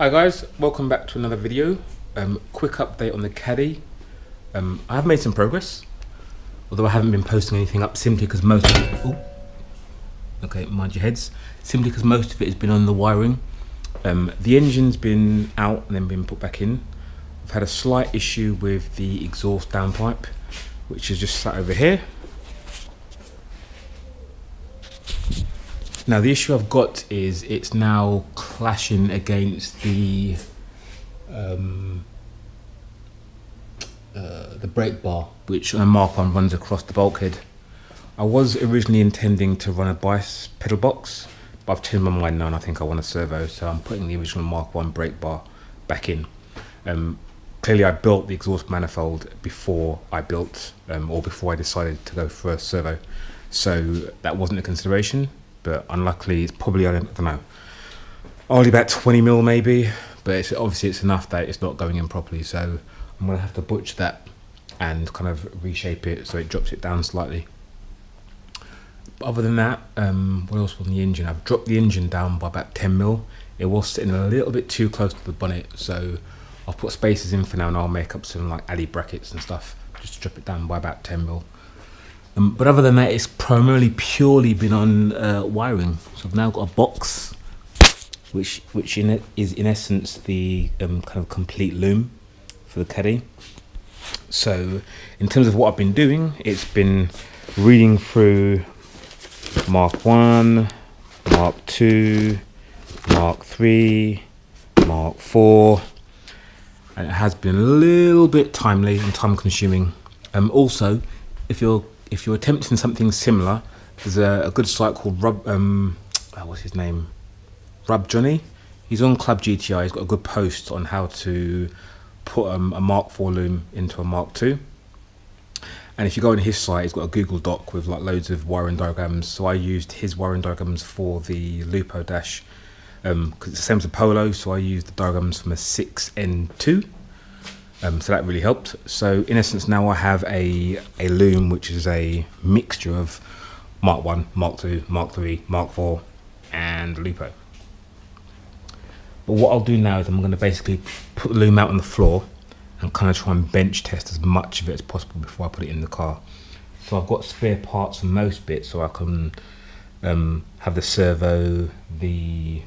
Hi guys, welcome back to another video. Quick update on the Caddy. I have made some progress, although I haven't been posting anything up simply because most of it, okay, mind your heads, simply because most of it has been on the wiring. The engine's been out and then been put back in. I've had a slight issue with the exhaust downpipe, which is just sat over here. Now the issue I've got is it's now clashing against the brake bar, which on a Mark 1 runs across the bulkhead. I was originally intending to run a bias pedal box, but I've changed my mind now and I think I want a servo, so I'm putting the original Mark 1 brake bar back in. Clearly I built the exhaust manifold before I built, or before I decided to go for a servo, so that wasn't a consideration. But unluckily, it's probably, I don't know, only about 20 mil maybe, but obviously it's enough that it's not going in properly, so I'm going to have to butcher that and kind of reshape it so it drops it down slightly. But other than that, what else was on the engine? I've dropped the engine down by about 10 mil. It was sitting a little bit too close to the bonnet, so I'll put spacers in for now and I'll make up some like alley brackets and stuff, just to drop it down by about 10 mil. But other than that, it's primarily purely been on wiring. So I've now got a box, which is in essence the kind of complete loom for the Caddy. So in terms of what I've been doing, it's been reading through Mark 1, Mark 2, Mark 3, Mark 4, and it has been a little bit timely and time consuming. Also, if you're attempting something similar, there's a good site called what's his name? Rub Johnny. He's on Club GTI. He's got a good post on how to put a Mark 4 loom into a Mark 2. And if you go on his site, he's got a Google Doc with like loads of wiring diagrams. So I used his wiring diagrams for the Lupo dash, because it's the same as a Polo. So I used the diagrams from a 6N2. So that really helped. So in essence, now I have a loom which is a mixture of Mark 1, Mark 2, Mark 3, Mark 4 and Lupo. But what I'll do now is I'm going to basically put the loom out on the floor and kind of try and bench test as much of it as possible before I put it in the car. So I've got spare parts for most bits, so I can have the servo, the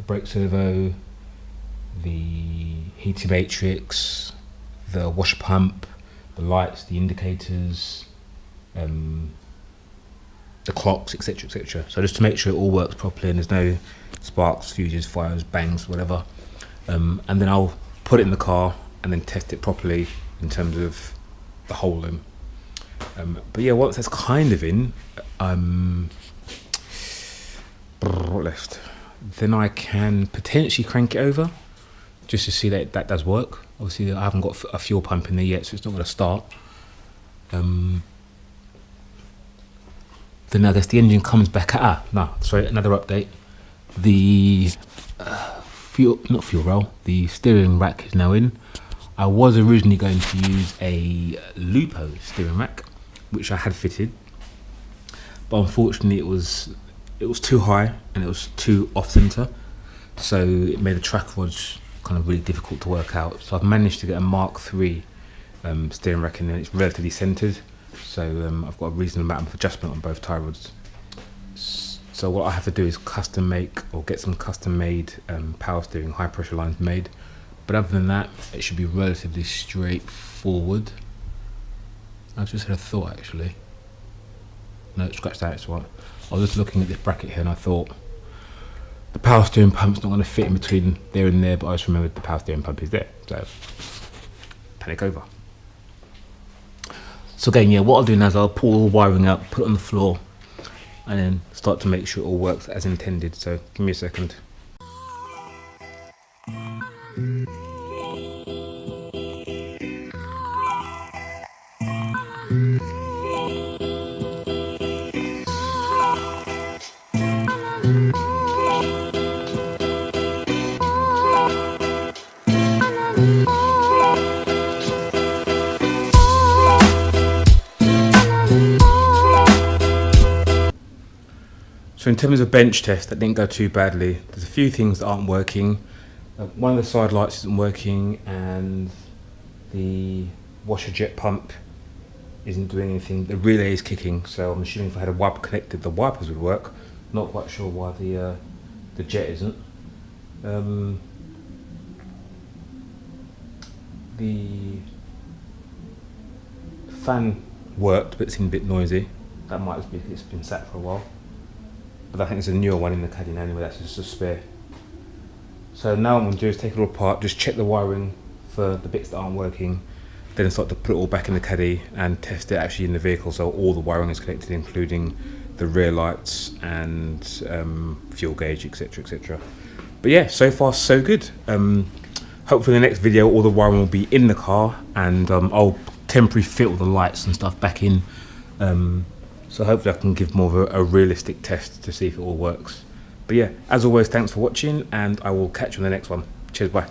brake servo, the heater matrix, the washer pump, the lights, the indicators, the clocks, etc, etc. So just to make sure it all works properly and there's no sparks, fuses, fires, bangs, whatever. And then I'll put it in the car and then test it properly in terms of the whole loom. But yeah, once that's kind of in, what left? Then I can potentially crank it over, just to see that that does work. Obviously I haven't got a fuel pump in there yet, so it's not going to start. Then I guess the engine comes back at, another update. The the steering rack is now in. I was originally going to use a Lupo steering rack, which I had fitted, but unfortunately it was too high and it was too off center, so it made the track rods kind of really difficult to work out. So I've managed to get a Mark 3 steering rack in there. It's relatively centered, so I've got a reasonable amount of adjustment on both tie rods. So what I have to do is custom make or get some custom made power steering high pressure lines made, but other than that it should be relatively straightforward. I've just had a thought actually. No, scratch that, it's what I was just looking at this bracket here and I thought the power steering pump's not going to fit in between there and there, but I just remembered the power steering pump is there, so panic over. So again, yeah, what I'll do now is I'll pull all the wiring out, put it on the floor, and then start to make sure it all works as intended. So give me a second. So in terms of bench test, that didn't go too badly. There's a few things that aren't working. One of the side lights isn't working, and the washer jet pump isn't doing anything. The relay is kicking, so I'm assuming if I had a wiper connected, the wipers would work. Not quite sure why the jet isn't. The fan worked, but it seemed a bit noisy. That might just be it's been sat for a while. But I think there's a newer one in the Caddy now anyway, that's just a spare. So now what I'm going to do is take it all apart, just check the wiring for the bits that aren't working, then start to put it all back in the Caddy and test it actually in the vehicle, so all the wiring is connected, including the rear lights and fuel gauge, etc, etc. But yeah, so far so good. Hopefully in the next video all the wiring will be in the car, and I'll temporarily fit all the lights and stuff back in, so hopefully I can give more of a realistic test to see if it all works. But yeah, as always, thanks for watching, and I will catch you on the next one. Cheers, bye.